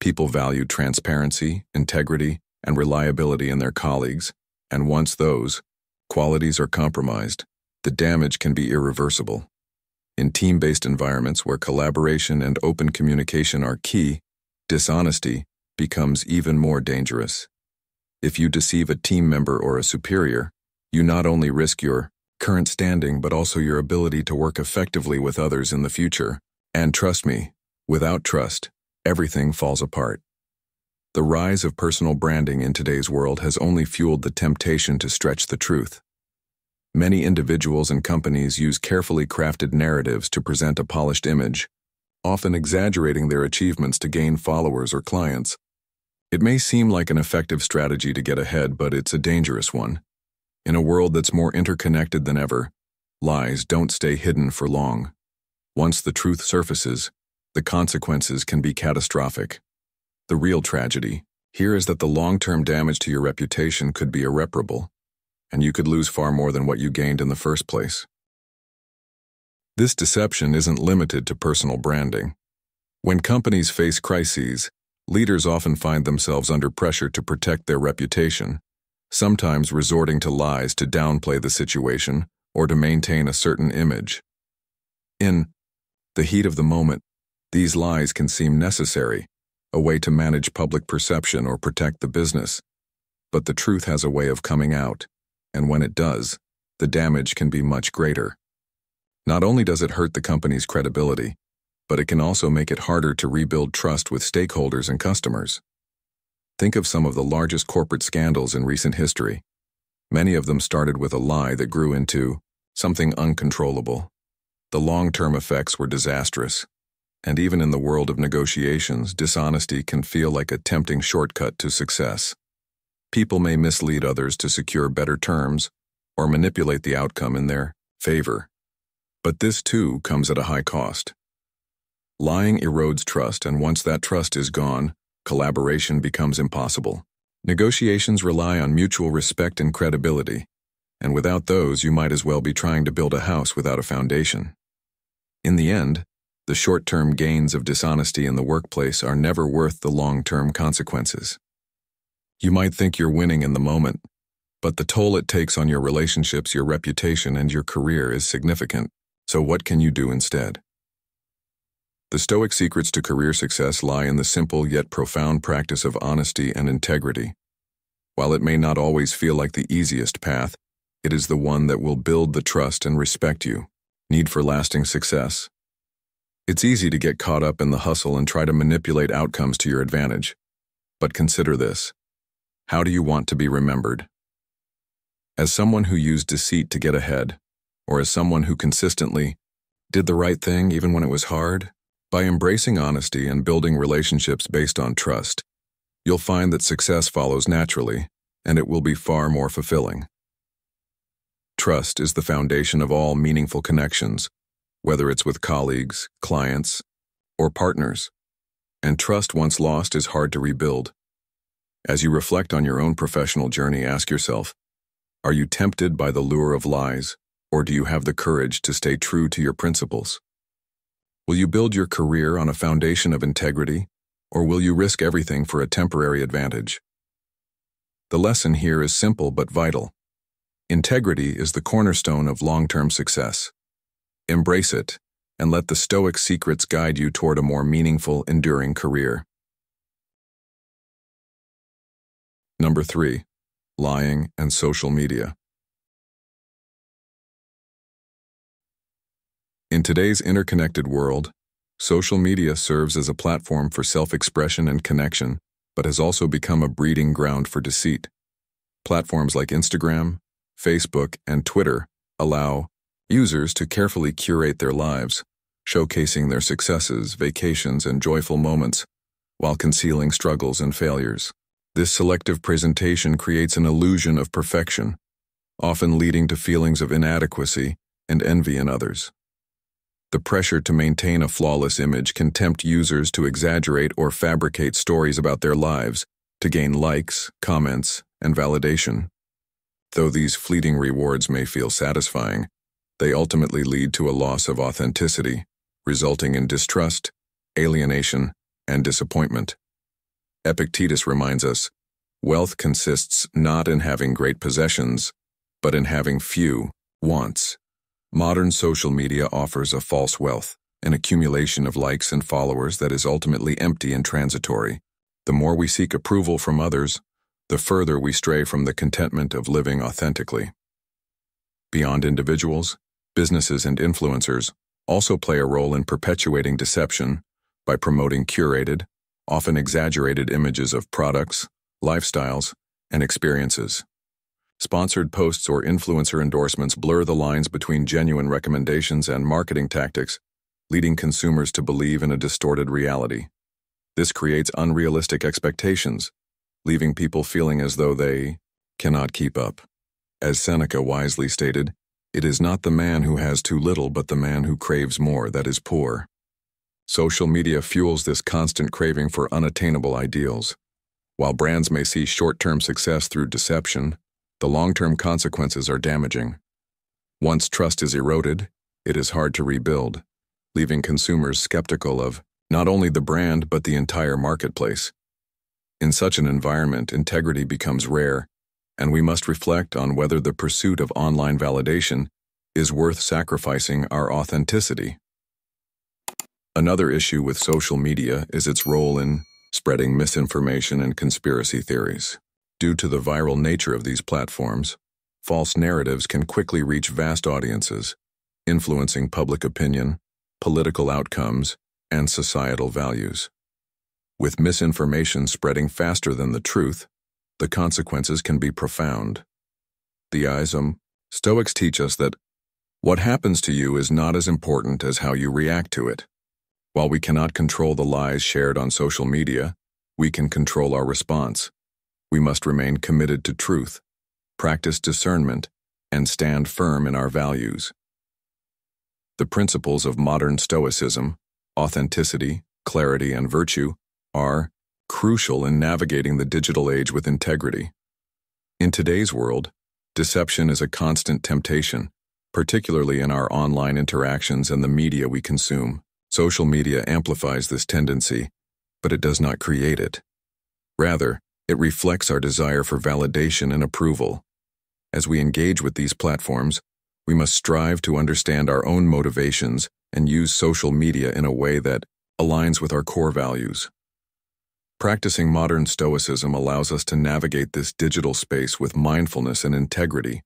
People value transparency, integrity, and reliability in their colleagues, and once those qualities are compromised, the damage can be irreversible. In team-based environments where collaboration and open communication are key, dishonesty becomes even more dangerous. If you deceive a team member or a superior, you not only risk your current standing but also your ability to work effectively with others in the future. And trust me, without trust, everything falls apart. The rise of personal branding in today's world has only fueled the temptation to stretch the truth. Many individuals and companies use carefully crafted narratives to present a polished image, often exaggerating their achievements to gain followers or clients. It may seem like an effective strategy to get ahead, but it's a dangerous one. In a world that's more interconnected than ever, lies don't stay hidden for long. Once the truth surfaces, the consequences can be catastrophic. The real tragedy here is that the long-term damage to your reputation could be irreparable, and you could lose far more than what you gained in the first place. This deception isn't limited to personal branding. When companies face crises, leaders often find themselves under pressure to protect their reputation, sometimes resorting to lies to downplay the situation or to maintain a certain image. In the heat of the moment, these lies can seem necessary, a way to manage public perception or protect the business. But the truth has a way of coming out, and when it does, the damage can be much greater. Not only does it hurt the company's credibility, but it can also make it harder to rebuild trust with stakeholders and customers. Think of some of the largest corporate scandals in recent history. Many of them started with a lie that grew into something uncontrollable. The long-term effects were disastrous. And even in the world of negotiations, dishonesty can feel like a tempting shortcut to success. People may mislead others to secure better terms or manipulate the outcome in their favor. But this too comes at a high cost. Lying erodes trust, and once that trust is gone, collaboration becomes impossible. Negotiations rely on mutual respect and credibility, and without those, you might as well be trying to build a house without a foundation. In the end, the short-term gains of dishonesty in the workplace are never worth the long-term consequences. You might think you're winning in the moment, but the toll it takes on your relationships, your reputation, and your career is significant. So what can you do instead? The Stoic secrets to career success lie in the simple yet profound practice of honesty and integrity. While it may not always feel like the easiest path, it is the one that will build the trust and respect you need for lasting success. It's easy to get caught up in the hustle and try to manipulate outcomes to your advantage. But consider this. How do you want to be remembered? As someone who used deceit to get ahead, or as someone who consistently did the right thing even when it was hard? By embracing honesty and building relationships based on trust, you'll find that success follows naturally, and it will be far more fulfilling. Trust is the foundation of all meaningful connections, whether it's with colleagues, clients, or partners. And trust once lost is hard to rebuild. As you reflect on your own professional journey, ask yourself, are you tempted by the lure of lies, or do you have the courage to stay true to your principles? Will you build your career on a foundation of integrity, or will you risk everything for a temporary advantage? The lesson here is simple but vital. Integrity is the cornerstone of long-term success. Embrace it, and let the Stoic secrets guide you toward a more meaningful, enduring career. Number 3. Lying and social media. In today's interconnected world, social media serves as a platform for self-expression and connection, but has also become a breeding ground for deceit. Platforms like Instagram, Facebook, and Twitter allow users to carefully curate their lives, showcasing their successes, vacations, and joyful moments, while concealing struggles and failures. This selective presentation creates an illusion of perfection, often leading to feelings of inadequacy and envy in others. The pressure to maintain a flawless image can tempt users to exaggerate or fabricate stories about their lives to gain likes, comments, and validation. Though these fleeting rewards may feel satisfying, they ultimately lead to a loss of authenticity, resulting in distrust, alienation, and disappointment. Epictetus reminds us, wealth consists not in having great possessions, but in having few wants. Modern social media offers a false wealth, an accumulation of likes and followers that is ultimately empty and transitory. The more we seek approval from others, the further we stray from the contentment of living authentically. Beyond individuals, businesses and influencers also play a role in perpetuating deception by promoting curated, often exaggerated images of products, lifestyles, and experiences. Sponsored posts or influencer endorsements blur the lines between genuine recommendations and marketing tactics, leading consumers to believe in a distorted reality. This creates unrealistic expectations, leaving people feeling as though they cannot keep up. As Seneca wisely stated, it is not the man who has too little but the man who craves more that is poor. Social media fuels this constant craving for unattainable ideals. While brands may see short-term success through deception, the long-term consequences are damaging. Once trust is eroded, it is hard to rebuild, leaving consumers skeptical of not only the brand but the entire marketplace. In such an environment, integrity becomes rare, and we must reflect on whether the pursuit of online validation is worth sacrificing our authenticity. Another issue with social media is its role in spreading misinformation and conspiracy theories. Due to the viral nature of these platforms, false narratives can quickly reach vast audiences, influencing public opinion, political outcomes, and societal values. With misinformation spreading faster than the truth, the consequences can be profound. Theism, Stoics teach us that what happens to you is not as important as how you react to it. While we cannot control the lies shared on social media, we can control our response. We must remain committed to truth, practice discernment, and stand firm in our values. The principles of modern Stoicism, authenticity, clarity, and virtue, are crucial in navigating the digital age with integrity. In today's world, deception is a constant temptation, particularly in our online interactions and the media we consume. Social media amplifies this tendency, but it does not create it. Rather, it reflects our desire for validation and approval. As we engage with these platforms, we must strive to understand our own motivations and use social media in a way that aligns with our core values. Practicing modern Stoicism allows us to navigate this digital space with mindfulness and integrity,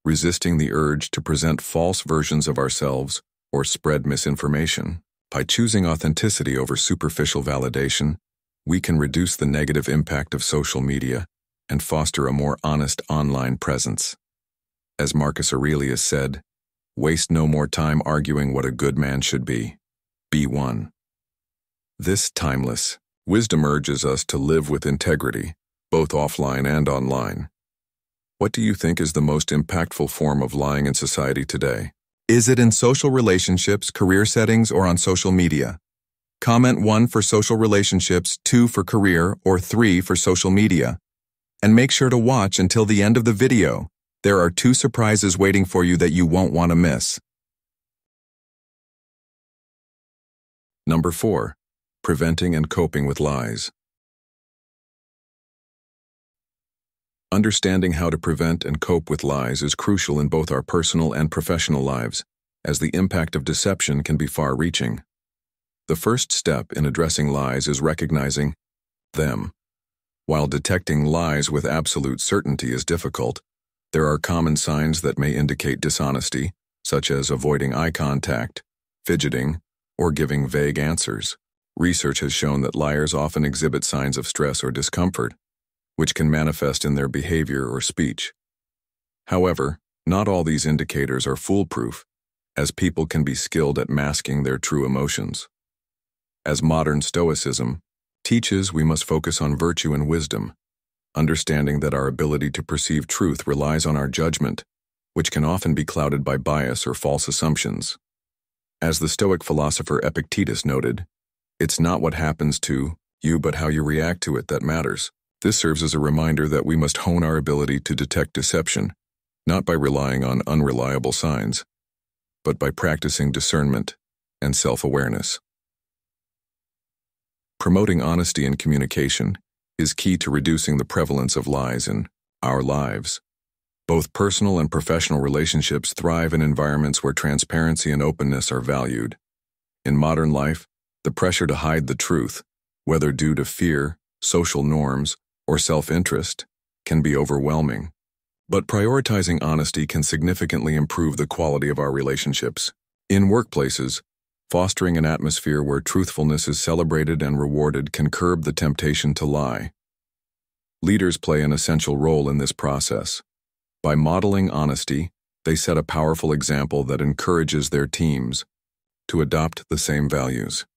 resisting the urge to present false versions of ourselves or spread misinformation. By choosing authenticity over superficial validation, we can reduce the negative impact of social media and foster a more honest online presence. As Marcus Aurelius said, "Waste no more time arguing what a good man should be. Be one." This timeless wisdom urges us to live with integrity, both offline and online. What do you think is the most impactful form of lying in society today? Is it in social relationships, career settings, or on social media? Comment 1 for social relationships, 2 for career, or 3 for social media. And make sure to watch until the end of the video. There are 2 surprises waiting for you that you won't want to miss. Number 4. Preventing and coping with lies. Understanding how to prevent and cope with lies is crucial in both our personal and professional lives, as the impact of deception can be far-reaching. The first step in addressing lies is recognizing them. While detecting lies with absolute certainty is difficult, there are common signs that may indicate dishonesty, such as avoiding eye contact, fidgeting, or giving vague answers. Research has shown that liars often exhibit signs of stress or discomfort, which can manifest in their behavior or speech. However, not all these indicators are foolproof, as people can be skilled at masking their true emotions. As modern Stoicism teaches, we must focus on virtue and wisdom, understanding that our ability to perceive truth relies on our judgment, which can often be clouded by bias or false assumptions. As the Stoic philosopher Epictetus noted, "It's not what happens to you but how you react to it that matters." This serves as a reminder that we must hone our ability to detect deception, not by relying on unreliable signs, but by practicing discernment and self-awareness. Promoting honesty in communication is key to reducing the prevalence of lies in our lives. Both personal and professional relationships thrive in environments where transparency and openness are valued. In modern life, the pressure to hide the truth, whether due to fear, social norms, or self-interest, can be overwhelming. But prioritizing honesty can significantly improve the quality of our relationships. In workplaces, fostering an atmosphere where truthfulness is celebrated and rewarded can curb the temptation to lie. Leaders play an essential role in this process. By modeling honesty, they set a powerful example that encourages their teams to adopt the same values.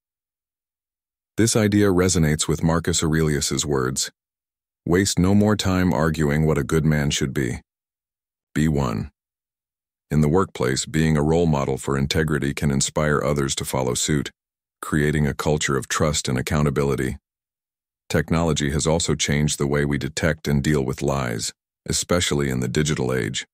This idea resonates with Marcus Aurelius's words, "Waste no more time arguing what a good man should be. Be one." In the workplace, being a role model for integrity can inspire others to follow suit, creating a culture of trust and accountability. Technology has also changed the way we detect and deal with lies, especially in the digital age.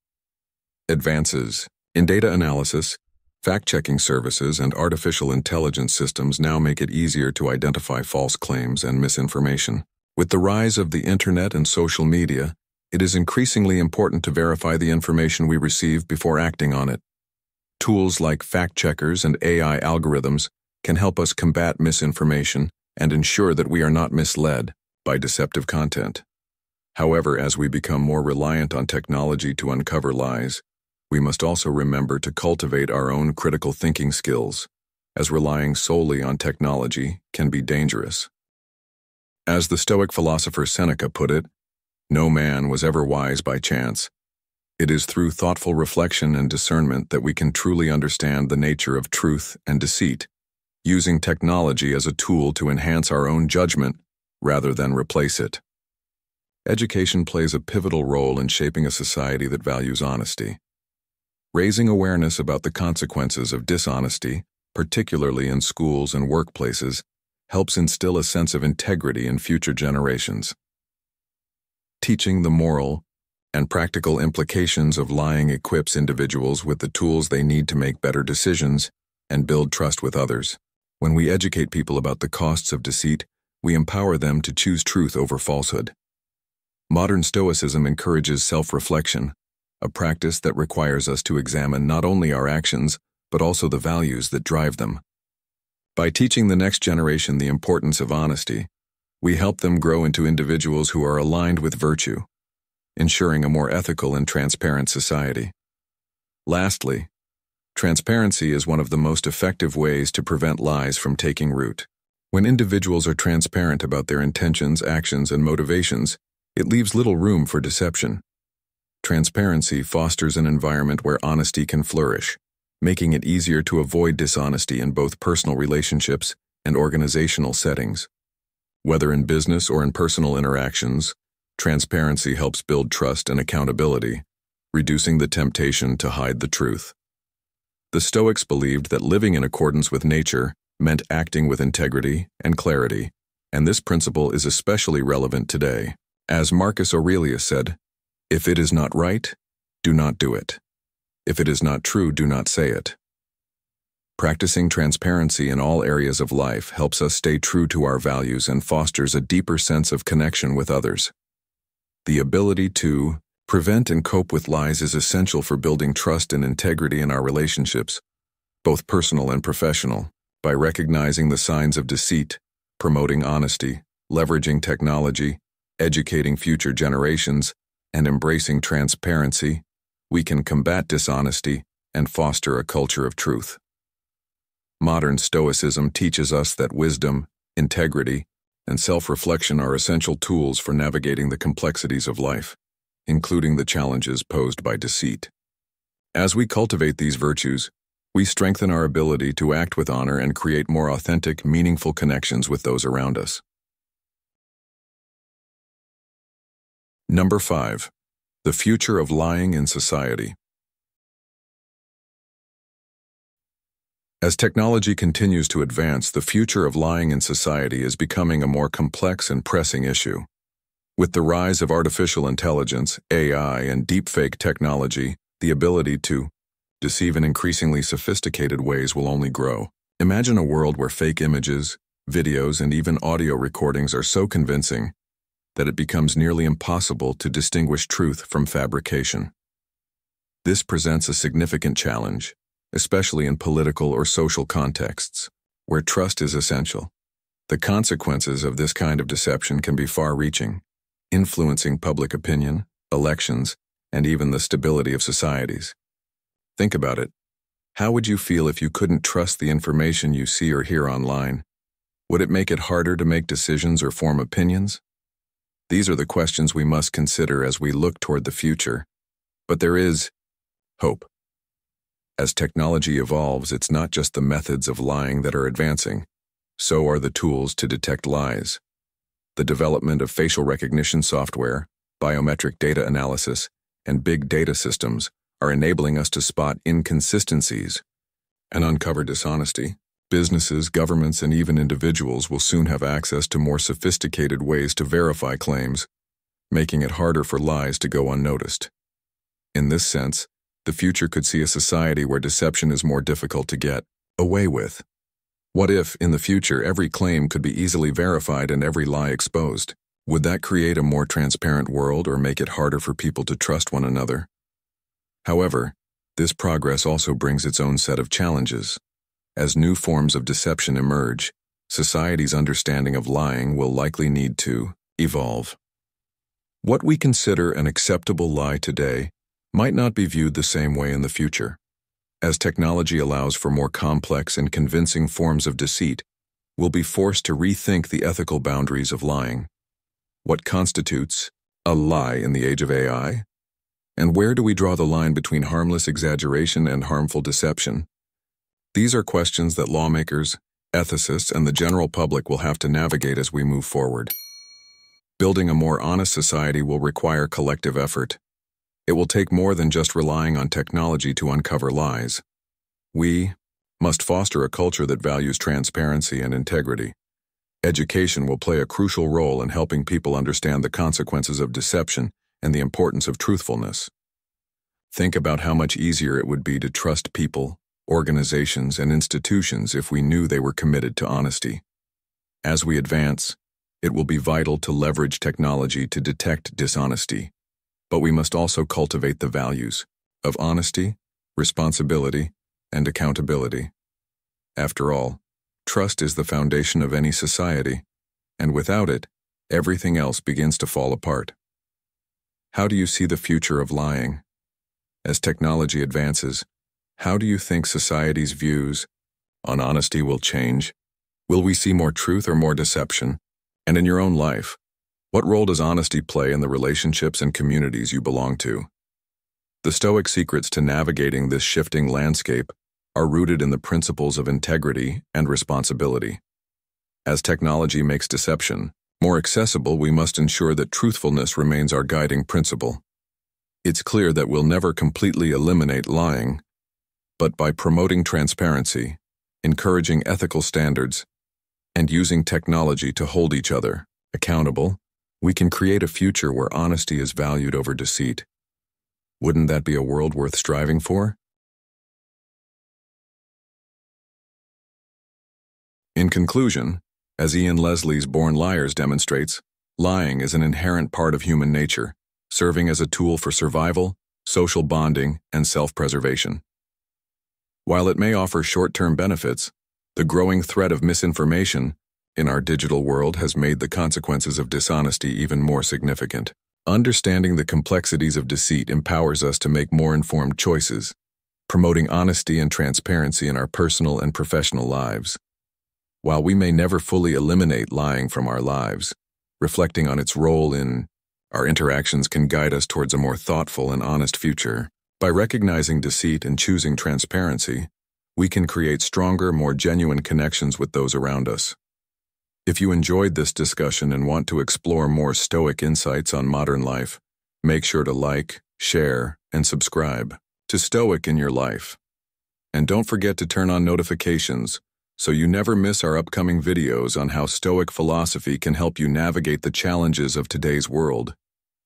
Advances in data analysis, fact-checking services, and artificial intelligence systems now make it easier to identify false claims and misinformation. With the rise of the internet and social media, it is increasingly important to verify the information we receive before acting on it. Tools like fact-checkers and AI algorithms can help us combat misinformation and ensure that we are not misled by deceptive content. However, as we become more reliant on technology to uncover lies, we must also remember to cultivate our own critical thinking skills, as relying solely on technology can be dangerous. As the Stoic philosopher Seneca put it, "No man was ever wise by chance. It is through thoughtful reflection and discernment that we can truly understand the nature of truth and deceit, using technology as a tool to enhance our own judgment rather than replace it." Education plays a pivotal role in shaping a society that values honesty. Raising awareness about the consequences of dishonesty, particularly in schools and workplaces, helps instill a sense of integrity in future generations. Teaching the moral and practical implications of lying equips individuals with the tools they need to make better decisions and build trust with others. When we educate people about the costs of deceit, we empower them to choose truth over falsehood. Modern Stoicism encourages self-reflection, a practice that requires us to examine not only our actions, but also the values that drive them. By teaching the next generation the importance of honesty, we help them grow into individuals who are aligned with virtue, ensuring a more ethical and transparent society. Lastly, transparency is one of the most effective ways to prevent lies from taking root. When individuals are transparent about their intentions, actions, and motivations, it leaves little room for deception. Transparency fosters an environment where honesty can flourish, making it easier to avoid dishonesty in both personal relationships and organizational settings. Whether in business or in personal interactions, transparency helps build trust and accountability, reducing the temptation to hide the truth. The Stoics believed that living in accordance with nature meant acting with integrity and clarity, and this principle is especially relevant today. As Marcus Aurelius said, "If it is not right, do not do it. If it is not true, do not say it." Practicing transparency in all areas of life helps us stay true to our values and fosters a deeper sense of connection with others. The ability to prevent and cope with lies is essential for building trust and integrity in our relationships, both personal and professional. By recognizing the signs of deceit, promoting honesty, leveraging technology, educating future generations, and embracing transparency, we can combat dishonesty and foster a culture of truth. Modern Stoicism teaches us that wisdom, integrity, and self-reflection are essential tools for navigating the complexities of life, including the challenges posed by deceit. As we cultivate these virtues, we strengthen our ability to act with honor and create more authentic, meaningful connections with those around us. Number 5. The future of lying in society. As technology continues to advance, the future of lying in society is becoming a more complex and pressing issue. With the rise of artificial intelligence, AI, and deepfake technology, the ability to deceive in increasingly sophisticated ways will only grow. Imagine a world where fake images, videos, and even audio recordings are so convincing that it becomes nearly impossible to distinguish truth from fabrication. This presents a significant challenge, especially in political or social contexts, where trust is essential. The consequences of this kind of deception can be far-reaching, influencing public opinion, elections, and even the stability of societies. Think about it. How would you feel if you couldn't trust the information you see or hear online? Would it make it harder to make decisions or form opinions? These are the questions we must consider as we look toward the future. But there is hope. As technology evolves, it's not just the methods of lying that are advancing, so are the tools to detect lies. The development of facial recognition software, biometric data analysis, and big data systems are enabling us to spot inconsistencies and uncover dishonesty. Businesses, governments, and even individuals will soon have access to more sophisticated ways to verify claims, making it harder for lies to go unnoticed. In this sense, the future could see a society where deception is more difficult to get away with. What if, in the future, every claim could be easily verified and every lie exposed? Would that create a more transparent world or make it harder for people to trust one another? However, this progress also brings its own set of challenges. As new forms of deception emerge, society's understanding of lying will likely need to evolve. What we consider an acceptable lie today might not be viewed the same way in the future. As technology allows for more complex and convincing forms of deceit, we'll be forced to rethink the ethical boundaries of lying. What constitutes a lie in the age of AI? And where do we draw the line between harmless exaggeration and harmful deception? These are questions that lawmakers, ethicists, and the general public will have to navigate as we move forward. Building a more honest society will require collective effort. It will take more than just relying on technology to uncover lies. We must foster a culture that values transparency and integrity. Education will play a crucial role in helping people understand the consequences of deception and the importance of truthfulness. Think about how much easier it would be to trust people, organizations, and institutions if we knew they were committed to honesty. As we advance, it will be vital to leverage technology to detect dishonesty, but we must also cultivate the values of honesty, responsibility, and accountability. After all, trust is the foundation of any society, and without it, everything else begins to fall apart. How do you see the future of lying? As technology advances, how do you think society's views on honesty will change? Will we see more truth or more deception? And in your own life, what role does honesty play in the relationships and communities you belong to? The Stoic secrets to navigating this shifting landscape are rooted in the principles of integrity and responsibility. As technology makes deception more accessible, we must ensure that truthfulness remains our guiding principle. It's clear that we'll never completely eliminate lying, but by promoting transparency, encouraging ethical standards, and using technology to hold each other accountable, we can create a future where honesty is valued over deceit. Wouldn't that be a world worth striving for? In conclusion, as Ian Leslie's Born Liars demonstrates, lying is an inherent part of human nature, serving as a tool for survival, social bonding, and self-preservation. While it may offer short-term benefits, the growing threat of misinformation in our digital world has made the consequences of dishonesty even more significant. Understanding the complexities of deceit empowers us to make more informed choices, promoting honesty and transparency in our personal and professional lives. While we may never fully eliminate lying from our lives, reflecting on its role in our interactions can guide us towards a more thoughtful and honest future. By recognizing deceit and choosing transparency, we can create stronger, more genuine connections with those around us. If you enjoyed this discussion and want to explore more Stoic insights on modern life, make sure to like, share, and subscribe to Stoic in Your Life. And don't forget to turn on notifications so you never miss our upcoming videos on how Stoic philosophy can help you navigate the challenges of today's world.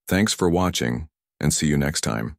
Thanks for watching, and see you next time.